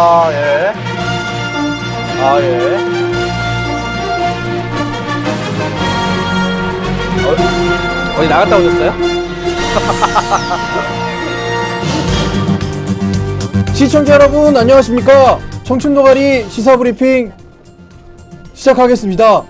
아, 예. 아, 예. 어디 나갔다 오셨어요? 시청자 여러분 안녕하십니까? 청춘노가리 시사브리핑 시작하겠습니다.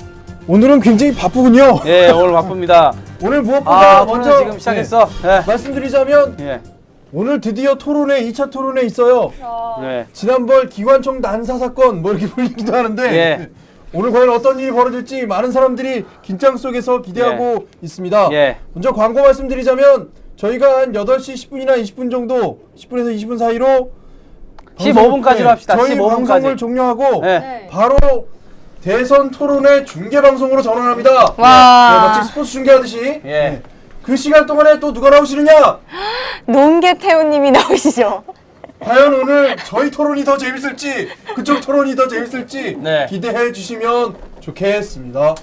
오늘은 굉장히 바쁘군요. 예, 오늘 바쁩니다. 오늘 무엇보다 먼저 먼저 지금 시작했어. 예. 말씀드리자면 예. 오늘 드디어 토론회 2차 토론회 있어요. 네. 지난번 기관총 난사 사건 뭐 이렇게 불리기도 하는데 예. 오늘 과연 어떤 일이 벌어질지 많은 사람들이 긴장 속에서 기대하고 있습니다. 예. 먼저 광고 말씀드리자면 저희가 한 8시 10분이나 20분 정도 10분에서 20분 사이로 15분까지로 합시다. 저희 15분까지. 방송을 종료하고 네. 바로 대선 토론회 중계 방송으로 전환합니다. 와. 네, 마치 스포츠 중계하듯이. 예. 네. 그 시간 동안에 또 누가 나오시느냐? 농계태우님이 나오시죠. 과연 오늘 저희 토론이 더 재밌을지 그쪽 토론이 더 재밌을지 네. 기대해 주시면 좋겠습니다.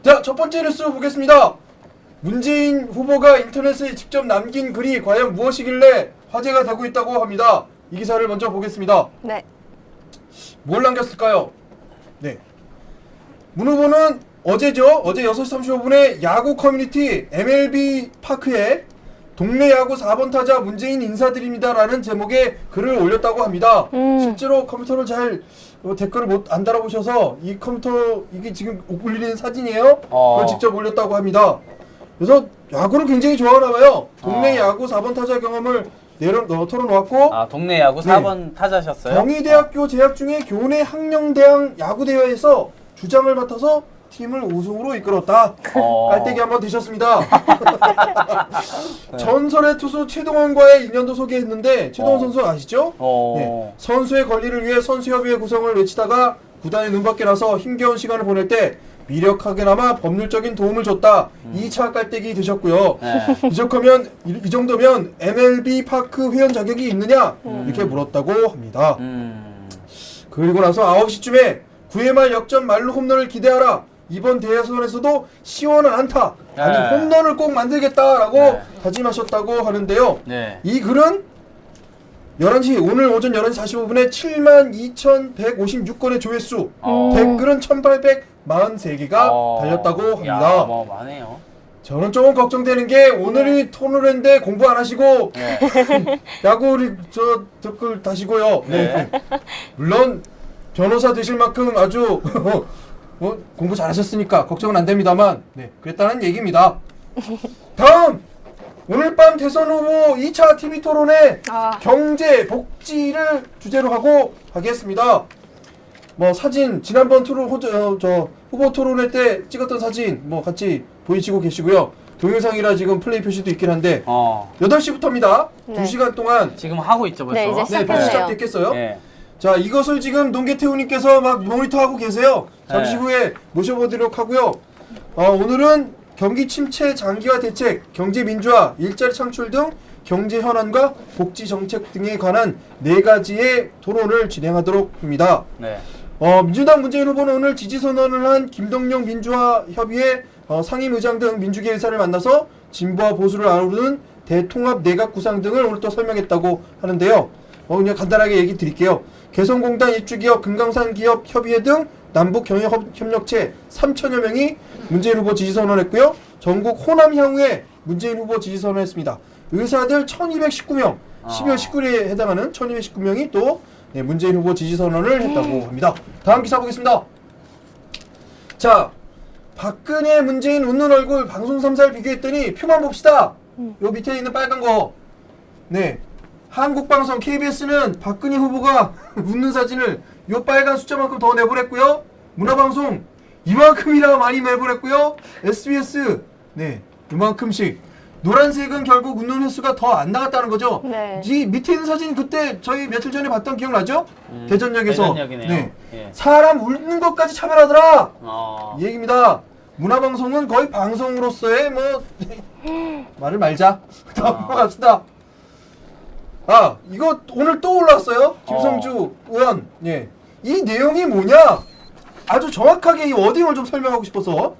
자, 첫 번째 뉴스 보겠습니다. 문재인 후보가 인터넷에 직접 남긴 글이 과연 무엇이길래 화제가 되고 있다고 합니다. 이 기사를 먼저 보겠습니다. 네. 뭘 남겼을까요? 네. 문 후보는 어제죠. 어제 6시 35분에 야구 커뮤니티 MLB 파크에 동네 야구 4번 타자 문재인 인사드립니다라는 제목의 글을 올렸다고 합니다. 실제로 컴퓨터를 잘 댓글을 안 달아보셔서 이 컴퓨터 이게 지금 올리는 사진이에요. 그걸 직접 올렸다고 합니다. 그래서 야구를 굉장히 좋아하나 봐요. 동네 야구 4번 타자 경험을 털어놓았고 아, 동네 야구 4번 타자셨어요? 경희대학교 재학 중에 교내 학령대항 야구대회에서 주장을 맡아서 팀을 우승으로 이끌었다. 깔때기 한번 드셨습니다. 전설의 투수 최동원과의 인연도 소개했는데 최동원 선수 아시죠? 네. 선수의 권리를 위해 선수협의회 구성을 외치다가 구단의 눈밖에 나서 힘겨운 시간을 보낼 때 미력하게나마 법률적인 도움을 줬다. 2차 깔때기 드셨고요. 네. 이 정도면 MLB 파크 회원 자격이 있느냐? 이렇게 물었다고 합니다. 그리고 나서 9시쯤에 9회 말 역전 말로 홈런을 기대하라. 이번 대선에서도 시원한 안타, 아니 네. 홈런을 꼭 만들겠다라고 네. 다짐하셨다고 하는데요. 네. 이 글은 오늘 오전 11시 45분에 72,156건의 조회수, 댓글은 1,843개가 달렸다고 합니다. 야, 많네요. 저는 조금 걱정되는 게 오늘이 토론회인데 공부 안 하시고 네. 야구를 댓글 다시고요. 네. 물론 변호사 되실 만큼 아주 공부 잘하셨으니까 걱정은 안 됩니다만 그랬다는 얘기입니다. 다음 오늘 밤 대선 후보 2차 TV 토론회 경제 복지를 주제로 하고 하겠습니다. 사진 지난번 후보 토론회 때 찍었던 사진 같이 보이시고 계시고요. 동영상이라 지금 플레이 표시도 있긴 한데 8시부터입니다. 네. 2시간 동안 지금 하고 있죠, 벌써? 네, 이제 벌써 시작했네요. 시작됐겠어요? 네. 자, 이것을 지금 농계태우님께서 막 모니터하고 계세요. 잠시 후에 모셔보도록 하고요. 오늘은 경기 침체 장기화 대책, 경제 민주화, 일자리 창출 등 경제 현안과 복지 정책 등에 관한 4가지의 토론을 진행하도록 합니다. 네. 민주당 문재인 후보는 오늘 지지선언을 한 김동영 민주화 협의회 상임의장 등 민주계 의사를 만나서 진보와 보수를 아우르는 대통합 내각 구상 등을 오늘 또 설명했다고 하는데요. 그냥 간단하게 얘기 드릴게요. 개성공단 입주기업, 금강산 기업 협의회 등 남북 경영협력체 3천여 명이 문재인 후보 지지선언했고요. 전국 호남 향후에 문재인 후보 지지선언했습니다. 의사들 1219명, 12월 19일에 해당하는 1219명이 또 문재인 후보 지지선언을 했다고 합니다. 다음 기사 보겠습니다. 자, 박근혜, 문재인 웃는 얼굴 방송 3사를 비교했더니 표만 봅시다. 요 밑에 있는 빨간 거. 네. 한국방송 KBS는 박근혜 후보가 웃는 사진을 요 빨간 숫자만큼 더 내보냈고요. 문화방송 이만큼이나 많이 내보냈고요. SBS 이만큼씩. 노란색은 결국 웃는 횟수가 더 안 나갔다는 거죠. 네. 이 밑에 있는 사진 그때 저희 며칠 전에 봤던 기억나죠? 대전역에서. 대전역이네요. 예. 사람 웃는 것까지 차별하더라. 이 이 얘기입니다. 문화방송은 거의 방송으로서의 말을 말자. 다음 갑시다. 이거 오늘 또 올라왔어요. 김성주 의원. 이 내용이 뭐냐? 아주 정확하게 이 워딩을 좀 설명하고 싶어서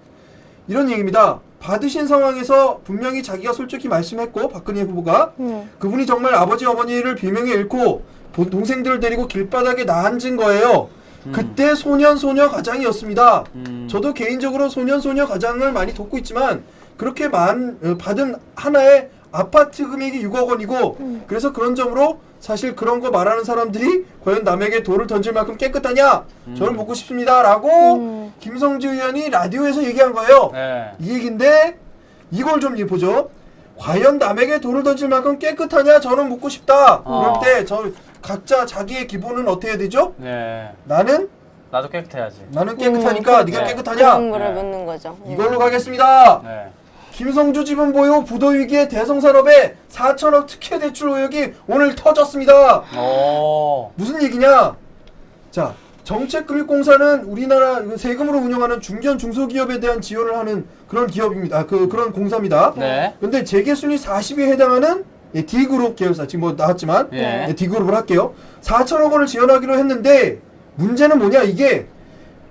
이런 얘기입니다. 받으신 상황에서 분명히 자기가 솔직히 말씀했고 박근혜 후보가 그분이 정말 아버지 어머니를 비명에 잃고 동생들을 데리고 길바닥에 나앉은 거예요. 그때 소녀 가장이었습니다. 저도 개인적으로 소녀 가장을 많이 돕고 있지만 그렇게 받은 하나의 아파트 금액이 6억 원이고 그래서 그런 점으로 사실 그런 거 말하는 사람들이 과연 남에게 돌을 던질 만큼 깨끗하냐? 저는 묻고 싶습니다. 라고 김성주 의원이 라디오에서 얘기한 거예요. 네. 이 얘기인데 이걸 좀 보죠. 과연 남에게 돌을 던질 만큼 깨끗하냐? 저는 묻고 싶다. 그럴 때 각자 자기의 기본은 어떻게 해야 되죠? 네. 나는 깨끗하니까 네가 네. 깨끗하냐? 그런 거를 네. 묻는 거죠. 이걸로 가겠습니다. 네. 김성주 지분 보유 부도 위기에 대성산업에 4천억 특혜 대출 의혹이 오늘 터졌습니다. 오. 무슨 얘기냐? 자, 정책금융공사는 우리나라 세금으로 운영하는 중견 중소기업에 대한 지원을 하는 그런 기업입니다. 그런 공사입니다. 네. 근데 재계순위 40위에 해당하는 D그룹 계열사 지금 뭐 나왔지만 예. D그룹을 할게요. 4천억 원을 지원하기로 했는데 문제는 뭐냐? 이게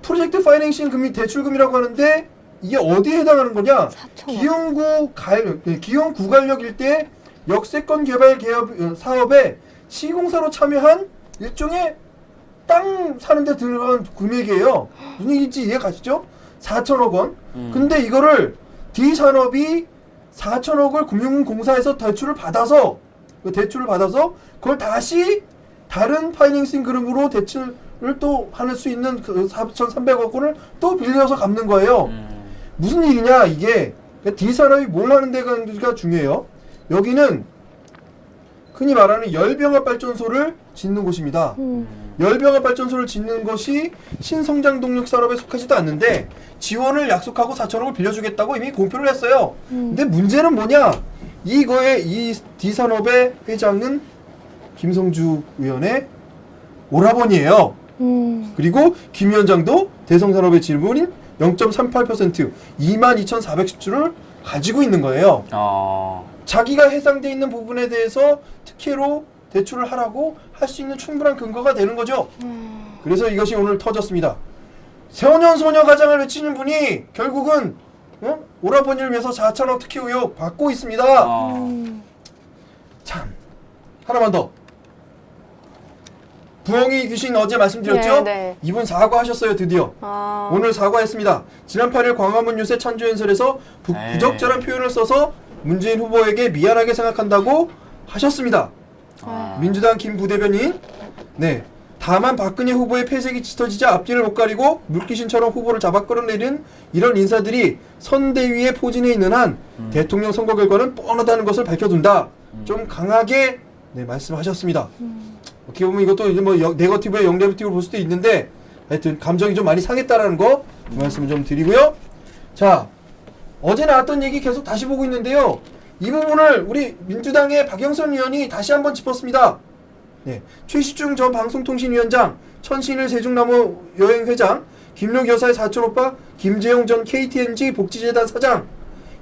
프로젝트 파이낸싱 금이 대출금이라고 하는데 이게 어디에 해당하는 거냐? 4천억. 기흥 구갈역 일대 역세권 개발 개업 사업에 시공사로 참여한 일종의 땅 사는데 들어간 금액이에요. 무슨 얘기인지 이해 가시죠? 4천억 원. 근데 이거를 D산업이 4천억을 금융공사에서 대출을 받아서 그걸 다시 다른 파이낸싱 그룹으로 대출을 또 할 수 있는 그 4,300억 원을 또 빌려서 갚는 거예요. 무슨 일이냐 이게. D산업이 뭘 하는 데가 중요해요. 여기는 흔히 말하는 열병합발전소를 짓는 곳입니다. 열병합발전소를 짓는 것이 신성장동력 산업에 속하지도 않는데 지원을 약속하고 4천억을 빌려주겠다고 이미 공표를 했어요. 근데 문제는 뭐냐? 이 D산업의 회장은 김성주 의원의 오라버니예요. 그리고 김 위원장도 대성산업의 지분인 0.38% 22,410주를 가지고 있는 거예요. 자기가 해당돼 있는 부분에 대해서 특혜로 대출을 하라고 할 수 있는 충분한 근거가 되는 거죠. 그래서 이것이 오늘 터졌습니다. 소녀 가장을 외치는 분이 결국은 오라버니를 위해서 4천억 특혜 의혹 받고 있습니다. 참, 하나만 더. 부엉이 귀신 어제 말씀드렸죠? 네. 이분 사과하셨어요, 드디어. 오늘 사과했습니다. 지난 8일 광화문 유세 찬조연설에서 부적절한 표현을 써서 문재인 후보에게 미안하게 생각한다고 하셨습니다. 민주당 김 부대변인, 네. 다만 박근혜 후보의 폐색이 짙어지자 앞뒤를 못 가리고 물귀신처럼 후보를 잡아 끌어내리는 이런 인사들이 선대위에 포진해 있는 한 대통령 선거 결과는 뻔하다는 것을 밝혀둔다. 좀 강하게 말씀하셨습니다. 어떻게 보면 이것도 이제 뭐 네거티브에 영네거티브를 볼 수도 있는데 하여튼 감정이 좀 많이 상했다라는 거 말씀을 좀 드리고요. 자, 어제 나왔던 얘기 계속 다시 보고 있는데요. 이 부분을 우리 민주당의 박영선 의원이 다시 한번 짚었습니다. 네, 최시중 전 방송통신위원장, 천신일 세종나무 여행회장, 김용 여사의 사촌 오빠, 김재용 전 KTNG 복지재단 사장,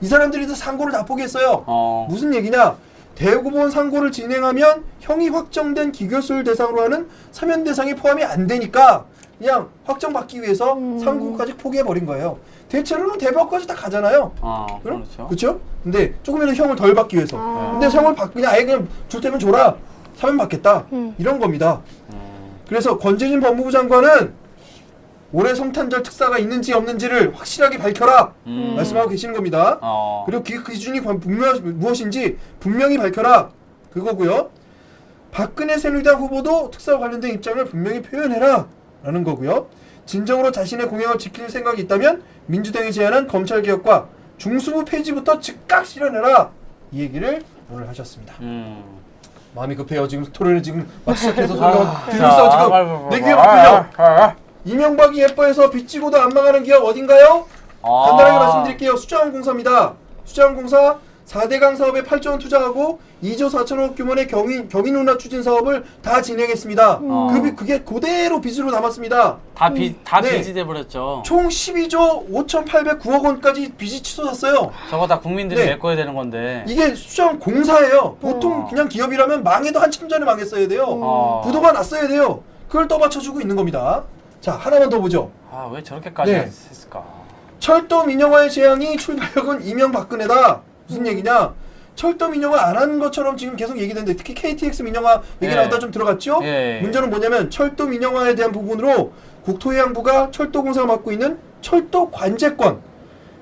이 사람들이 다 상고를 다 포기했어요. 무슨 얘기냐? 대법원 상고를 진행하면 형이 확정된 기교수를 대상으로 하는 사면 대상에 포함이 안 되니까 그냥 확정받기 위해서 상고까지 포기해버린 거예요. 대체로는 대법까지 다 가잖아요. 그렇죠. 그렇죠? 근데 조금이라도 형을 덜 받기 위해서. 근데 형을 그냥 아예 그냥 줄 테면 줘라. 사면 받겠다. 이런 겁니다. 그래서 권재진 법무부 장관은 올해 성탄절 특사가 있는지 없는지를 확실하게 밝혀라. 말씀하고 계시는 겁니다. 그리고 그 기준이 무엇인지 분명히 밝혀라. 그거고요. 박근혜 새누리당 후보도 특사와 관련된 입장을 분명히 표현해라. 라는 거고요. 진정으로 자신의 공약을 지킬 생각이 있다면 민주당이 제안한 검찰개혁과 중수부 폐지부터 즉각 실현해라. 이 얘기를 오늘 하셨습니다. 마음이 급해요. 지금 토론을 지금 막 시작해서 소리가 들으면서 지금 내 귀에 막 들려. 이명박이 예뻐해서 빚지고도 안 망하는 기업 어딘가요? 간단하게 말씀드릴게요. 수자원공사입니다. 수자원공사 4대강 사업에 8조 원 투자하고 2조 4천억 규모의 경인운하 추진 사업을 다 진행했습니다. 그게 그대로 빚으로 남았습니다. 다 네. 빚이 돼버렸죠. 총 12조 5,809억 원까지 빚이 치솟았어요. 저거 다 국민들이 네. 메꿔야 되는 건데. 이게 수자원공사예요. 보통 그냥 기업이라면 망해도 한참 전에 망했어야 돼요. 부도가 났어야 돼요. 그걸 떠받쳐주고 있는 겁니다. 자, 하나만 더 보죠. 왜 저렇게까지 네. 했을까? 철도 민영화의 재앙이 출발역은 이명박근혜다. 무슨 얘기냐? 철도 민영화 안 한 것처럼 지금 계속 얘기되는데 특히 KTX 민영화 얘기 예. 나오다 좀 들어갔죠? 예. 문제는 뭐냐면 철도 민영화에 대한 부분으로 국토해양부가 철도공사가 맡고 있는 철도 관제권,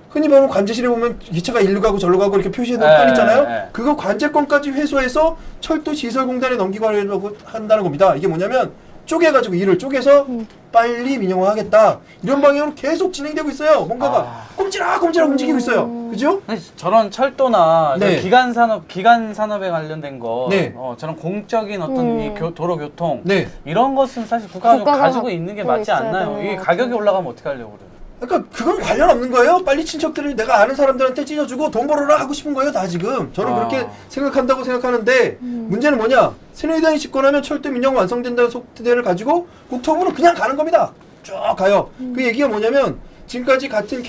흔히 보면 관제실에 보면 기차가 일로 가고 절로 가고 이렇게 표시해놓은 판 있잖아요. 그거 관제권까지 회수해서 철도시설공단에 넘기고 하려고 한다는 겁니다. 이게 뭐냐면 쪼개가지고 일을 쪼개서 빨리 민영화하겠다 이런 방향으로 계속 진행되고 있어요. 뭔가가 꼼지락꼼지락 움직이고 있어요. 그죠? 저런 철도나 네. 기간 산업에 관련된 거, 네. 저런 공적인 어떤 이 도로 교통 네. 이런 것은 사실 국가가 좀 가지고 있는 게 맞지 있어야 않나요? 되는 이게 것 가격이 같아요. 올라가면 어떻게 하려고 그래요? 그러니까 그건 관련 없는 거예요. 빨리 친척들이 내가 아는 사람들한테 찢어주고 돈 벌어라 하고 싶은 거예요. 다 지금. 저는 그렇게 생각한다고 생각하는데 문제는 뭐냐? 새누리당이 집권하면 철도 민영 완성된다는 속대를 가지고 국토부는 그냥 가는 겁니다. 쭉 가요. 그 얘기가 뭐냐면 지금까지 같은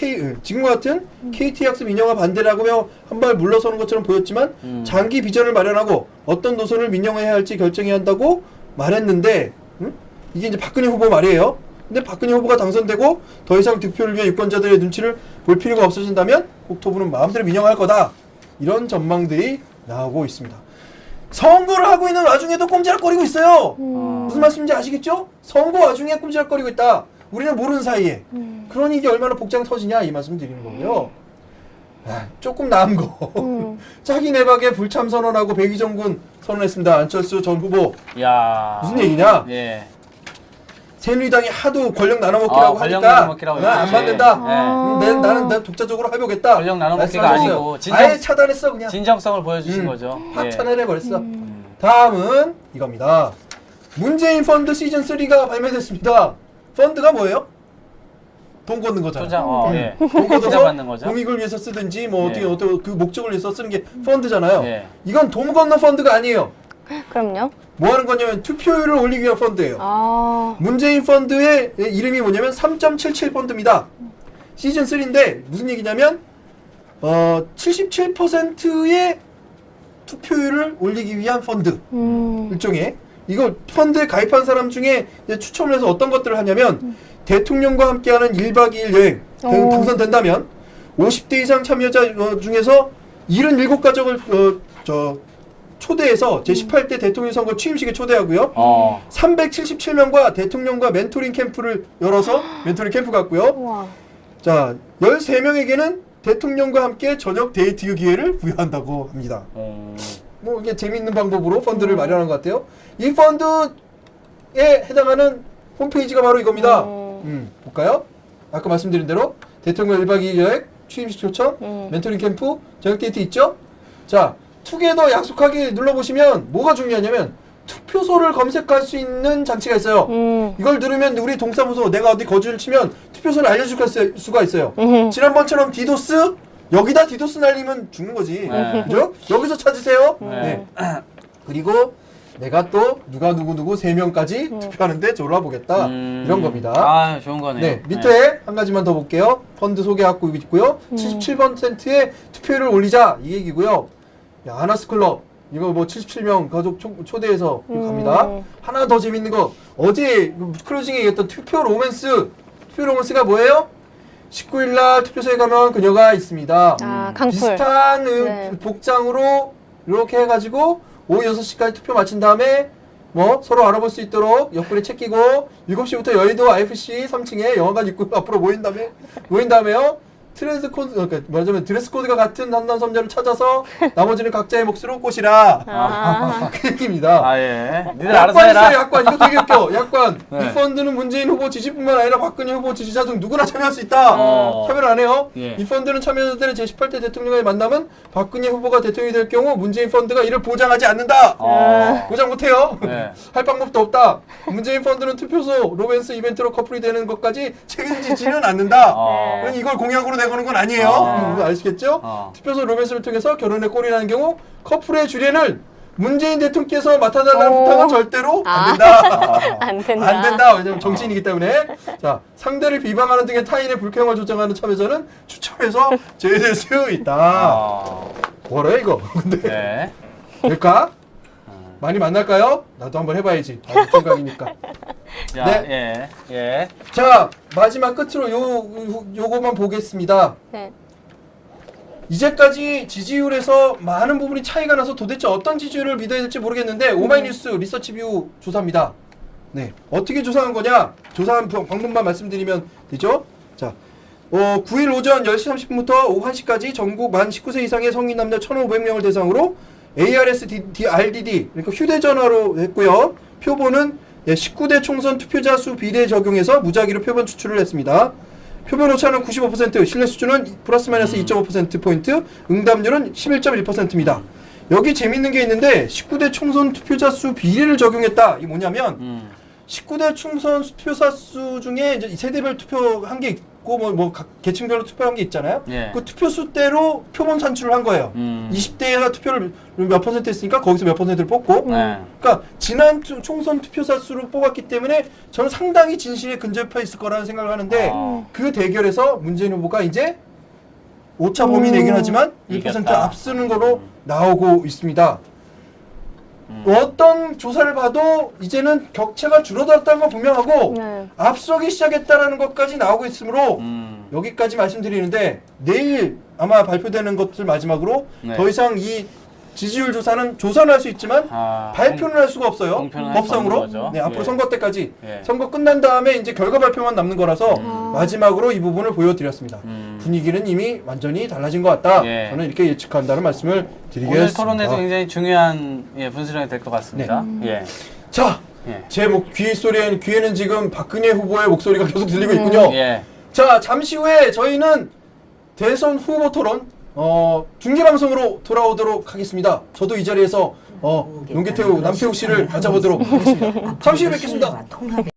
지금과 같은 KTX 민영화 반대라고 한 발 물러서는 것처럼 보였지만 장기 비전을 마련하고 어떤 노선을 민영화해야 할지 결정해야 한다고 말했는데 이게 이제 박근혜 후보 말이에요. 근데 박근혜 후보가 당선되고 더 이상 득표를 위한 유권자들의 눈치를 볼 필요가 없어진다면 국토부는 마음대로 민영화할 거다. 이런 전망들이 나오고 있습니다. 선거를 하고 있는 와중에도 꼼지락거리고 있어요. 무슨 말씀인지 아시겠죠? 선거 와중에 꼼지락거리고 있다. 우리는 모르는 사이에. 그러니 이게 얼마나 복장 터지냐 이 말씀 드리는 거고요. 조금 나은 거. 짜기 내박에 불참 선언하고 백의정군 선언했습니다. 안철수 전 후보. 야. 무슨 얘기냐? 예. 새누리당이 하도 권력 나눠먹기라고 권력 하니까 나눠먹기라고 난 안 했지. 받는다. 예. 나는 독자적으로 해보겠다. 권력 나눠먹기가 말씀하셨어요. 아니고 아예 차단했어 그냥. 진정성을 보여주신 거죠. 확 예. 차단해버렸어. 다음은 이겁니다. 문재인 펀드 시즌 3가 발매됐습니다. 펀드가 뭐예요? 돈 걷는 거잖아. 투자, 예. 돈 투자 걷어서 받는 거죠. 공익을 위해서 쓰든지 뭐 예. 어떻게 그 목적을 위해서 쓰는 게 펀드잖아요. 예. 이건 돈 걷는 펀드가 아니에요. 그럼요. 뭐 하는 거냐면 투표율을 올리기 위한 펀드예요. 아. 문재인 펀드의 이름이 뭐냐면 3.77 펀드입니다. 시즌 3인데 무슨 얘기냐면 77%의 투표율을 올리기 위한 펀드 일종의 이거 펀드에 가입한 사람 중에 이제 추첨을 해서 어떤 것들을 하냐면 대통령과 함께하는 1박 2일 여행 당선된다면 50대 이상 참여자 중에서 77가족을 초대해서 제18대 대통령 선거 취임식에 초대하고요. 377명과 대통령과 멘토링 캠프를 열어서 멘토링 캠프 같고요. 우와. 자, 13명에게는 대통령과 함께 저녁 데이트 기회를 부여한다고 합니다. 뭐 이게 재미있는 방법으로 펀드를 마련한 것 같아요. 이 펀드에 해당하는 홈페이지가 바로 이겁니다. 볼까요? 아까 말씀드린 대로 대통령 1박 2일 여행, 취임식 초청, 멘토링 캠프, 저녁 데이트 있죠? 자, 투게더 약속하기 눌러보시면 뭐가 중요하냐면 투표소를 검색할 수 있는 장치가 있어요. 이걸 누르면 우리 동사무소 내가 어디 거주를 치면 투표소를 알려줄 수가 있어요. 지난번처럼 디도스 여기다 디도스 날리면 죽는 거지. 네. 그죠? 여기서 찾으세요. 네. 그리고 내가 또 누가 누구 3명까지 투표하는데 졸라보겠다. 이런 겁니다. 아, 좋은 거네요. 네, 밑에 한 가지만 더 볼게요. 펀드 소개하고 있고요. 77%의 투표율을 올리자 이 얘기고요. 아나스클럽 이거 뭐 77명 가족 초대해서 갑니다. 하나 더 재밌는 거 어제 클로징에 얘기했던 투표 로맨스가 뭐예요? 19일날 투표소에 가면 그녀가 있습니다. 아, 강풀. 비슷한 네. 복장으로 이렇게 해가지고 오후 6시까지 투표 마친 다음에 뭐 서로 알아볼 수 있도록 옆구리 챙기고 7시부터 여의도 IFC 3층에 영화관 입구 앞으로 모인 다음에요. 드레스 코드가 같은 한남섬녀를 찾아서 나머지는 각자의 몫으로 꼬시라. 그 얘기입니다. 아, 예. 니들 알아서 약관 해라. 있어요, 약관. 이거 되게 웃겨. 약관. 네. 이 펀드는 문재인 후보 지지뿐만 아니라 박근혜 후보 지지자 등 누구나 참여할 수 있다. 참여를 안 해요. 예. 이 펀드는 참여자들의 제18대 대통령과의 만남은 박근혜 후보가 대통령이 될 경우 문재인 펀드가 이를 보장하지 않는다. 보장 못해요. 네. 할 방법도 없다. 문재인 펀드는 투표소 로맨스 이벤트로 커플이 되는 것까지 책임지지는 않는다. 그럼 이걸 공약으로 내거는 건 아니에요. 아시겠죠? 투표소 로맨스를 통해서 결혼에 꼴이 나는 경우 커플의 주례는 문재인 대통령께서 맡아달라는 부탁은 절대로 안 된다. 안 된다. 안 된다. 왜냐면 정치인이기 때문에. 자, 상대를 비방하는 등의 타인의 불쾌함을 조장하는 참여자는 추첨해서 제외될 수 있다. 뭐래 이거? 근데 네. 될까? 많이 만날까요? 나도 한번 해봐야지. 나도 생각이니까. 자, 네. 예. 자, 마지막 끝으로 요거만 보겠습니다. 네. 이제까지 지지율에서 많은 부분이 차이가 나서 도대체 어떤 지지율을 믿어야 될지 모르겠는데 오마이뉴스 리서치뷰 조사입니다. 네, 어떻게 조사한 거냐? 조사한 방법만 말씀드리면 되죠. 자, 9일 오전 10시 30분부터 오후 1시까지 전국 만 19세 이상의 성인 남녀 1,500명을 대상으로 ARS-RDD 그러니까 휴대전화로 했고요. 표본은 19대 총선 투표자 수 비례 적용해서 무작위로 표본 추출을 했습니다. 표본 오차는 95%, 신뢰 수준은 플러스 마이너스 2.5%포인트, 응답률은 11.1%입니다. 여기 재밌는 게 있는데 19대 총선 투표자 수 비례를 적용했다. 이게 뭐냐면 19대 총선 투표자 수 중에 이제 세대별 투표한 게 있고 각 계층별로 투표한 게 있잖아요. 예. 그 투표 수대로 표본 산출을 한 거예요. 20대가 투표를 몇 퍼센트 했으니까 거기서 몇 퍼센트를 뽑고 네. 그러니까 지난 총선 투표자 수로 뽑았기 때문에 저는 상당히 진실에 근접해 있을 거라는 생각을 하는데 그 대결에서 문재인 후보가 이제 오차 범위 내긴 하지만 1% 이겼다. 앞서는 거로 나오고 있습니다. 어떤 조사를 봐도 이제는 격차가 줄어들었다는 건 분명하고 네. 앞서기 시작했다라는 것까지 나오고 있으므로 여기까지 말씀드리는데 내일 아마 발표되는 것을 마지막으로 네. 더 이상 이 지지율 조사는 조사는 할 수 있지만 발표는 할 수가 없어요. 공표는 할수 법상으로. 없는 거죠. 네, 앞으로 예. 선거 때까지 예. 선거 끝난 다음에 이제 결과 발표만 남는 거라서 마지막으로 이 부분을 보여드렸습니다. 분위기는 이미 완전히 달라진 것 같다. 예. 저는 이렇게 예측한다는 말씀을 드리겠습니다. 오늘 토론에도 굉장히 중요한 분수령이 될 것 같습니다. 예. 자, 예. 제 귀에는 지금 박근혜 후보의 목소리가 계속 들리고 있군요. 예. 자, 잠시 후에 저희는 대선 후보 토론 중계방송으로 돌아오도록 하겠습니다. 저도 이 자리에서 용기태우, 남태우 씨를 맞아보도록 하겠습니다. 잠시 후에 뵙겠습니다.